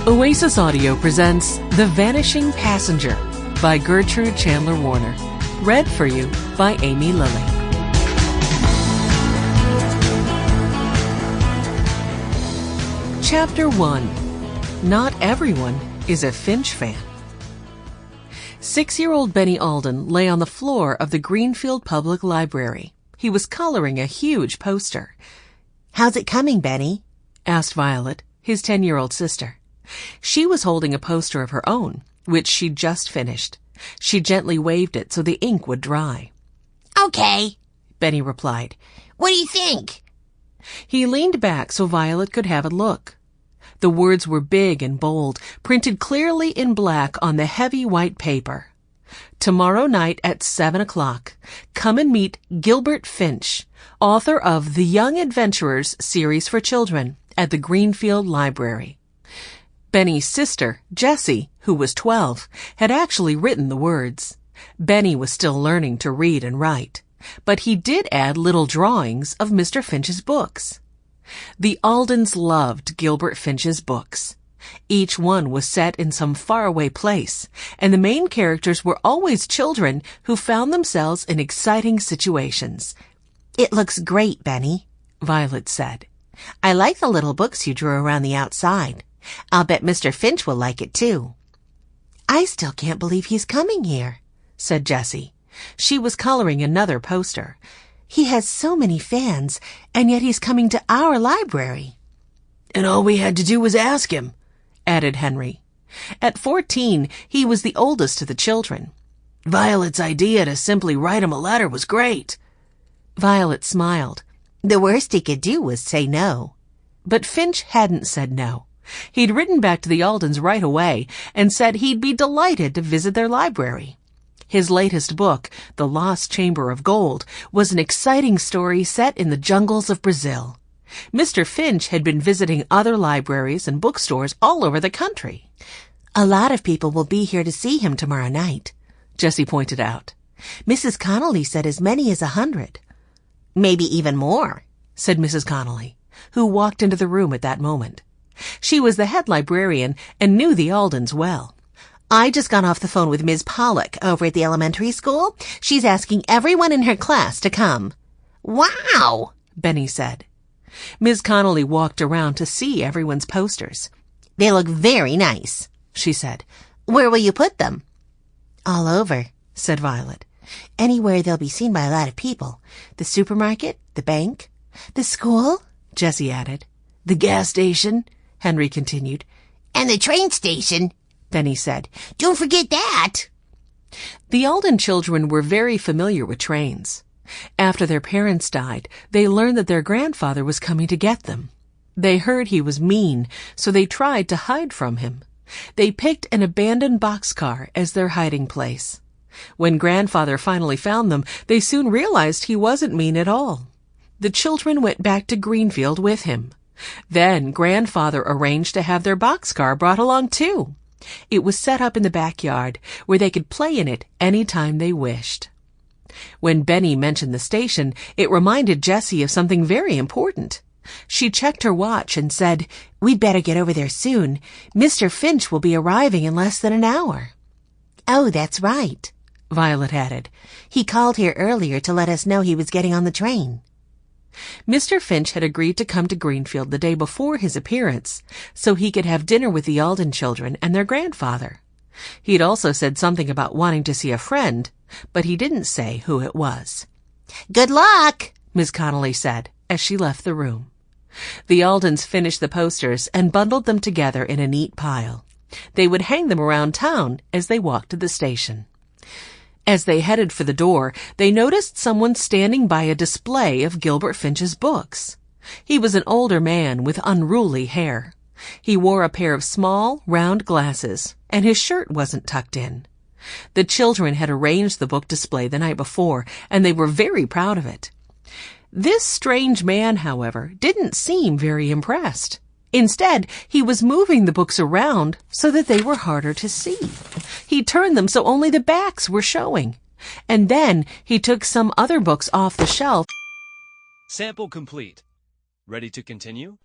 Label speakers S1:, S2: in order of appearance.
S1: Oasis Audio presents The Vanishing Passenger by Gertrude Chandler Warner. Read for you by Aimee Lilly. Chapter 1. Not everyone is a Finch fan. 6-year-old Benny Alden lay on the floor of the Greenfield Public Library. He was coloring a huge poster.
S2: "How's it coming, Benny?"
S1: asked Violet, his 10-year-old sister. She was holding a poster of her own, which she'd just finished. She gently waved it so the ink would dry.
S2: "Okay,"
S1: Benny replied.
S2: "What do you think?"
S1: He leaned back so Violet could have a look. The words were big and bold, printed clearly in black on the heavy white paper. "Tomorrow night at 7 o'clock, come and meet Gilbert Finch, author of The Young Adventurers series for children, at the Greenfield Library." Benny's sister, Jessie, who was 12, had actually written the words. Benny was still learning to read and write, but he did add little drawings of Mr. Finch's books. The Aldens loved Gilbert Finch's books. Each one was set in some faraway place, and the main characters were always children who found themselves in exciting situations.
S2: "It looks great, Benny,"
S1: Violet said.
S2: "I like the little books you drew around the outside. I'll bet Mr. Finch will like it, too." "I still can't believe he's coming here," said Jessie. She was coloring another poster. "He has so many fans, and yet he's coming to our library."
S3: "And all we had to do was ask him,"
S1: added Henry. At 14, he was the oldest of the children.
S3: "Violet's idea to simply write him a letter was great."
S1: Violet smiled.
S2: "The worst he could do was say no."
S1: But Finch hadn't said no. He'd written back to the Aldens right away and said he'd be delighted to visit their library. His latest book, The Lost Chamber of Gold, was an exciting story set in the jungles of Brazil. Mr. Finch had been visiting other libraries and bookstores all over the country.
S2: "A lot of people will be here to see him tomorrow night,"
S1: Jessie pointed out.
S2: "Mrs. Connolly said as many as 100. "Maybe even more,"
S1: said Mrs. Connolly, who walked into the room at that moment. She was the head librarian and knew the Aldens well.
S2: "I just got off the phone with Ms. Pollock over at the elementary school. She's asking everyone in her class to come." "Wow,"
S1: Benny said. Ms. Connolly walked around to see everyone's posters.
S2: "They look very nice," she said. "Where will you put them?" "All over," said Violet. "Anywhere they'll be seen by a lot of people. The supermarket, the bank, the school," Jessie added.
S3: "The gas station,"
S1: Henry continued.
S2: "And the train station," Benny said. "Don't forget that."
S1: The Alden children were very familiar with trains. After their parents died, they learned that their grandfather was coming to get them. They heard he was mean, so they tried to hide from him. They picked an abandoned boxcar as their hiding place. When grandfather finally found them, they soon realized he wasn't mean at all. The children went back to Greenfield with him. Then grandfather arranged to have their boxcar brought along too. It was set up in the backyard where they could play in it any time they wished. When Benny mentioned the station, it reminded Jessie of something very important. She checked her watch and said, "We'd better get over there soon. Mr. Finch will be arriving in less than an hour."
S2: "Oh, that's right,"
S1: Violet added.
S2: "He called here earlier to let us know he was getting on the train."
S1: Mr. Finch had agreed to come to Greenfield the day before his appearance, so he could have dinner with the Alden children and their grandfather. He'd also said something about wanting to see a friend, but he didn't say who it was.
S2: "Good luck,"
S1: Ms. Connolly said as she left the room. The Aldens finished the posters and bundled them together in a neat pile. They would hang them around town as they walked to the station. As they headed for the door, they noticed someone standing by a display of Gilbert Finch's books. He was an older man with unruly hair. He wore a pair of small, round glasses, and his shirt wasn't tucked in. The children had arranged the book display the night before, and they were very proud of it. This strange man, however, didn't seem very impressed. Instead, he was moving the books around so that they were harder to see. He turned them so only the backs were showing. And then he took some other books off the shelf.
S4: Sample complete. Ready to continue?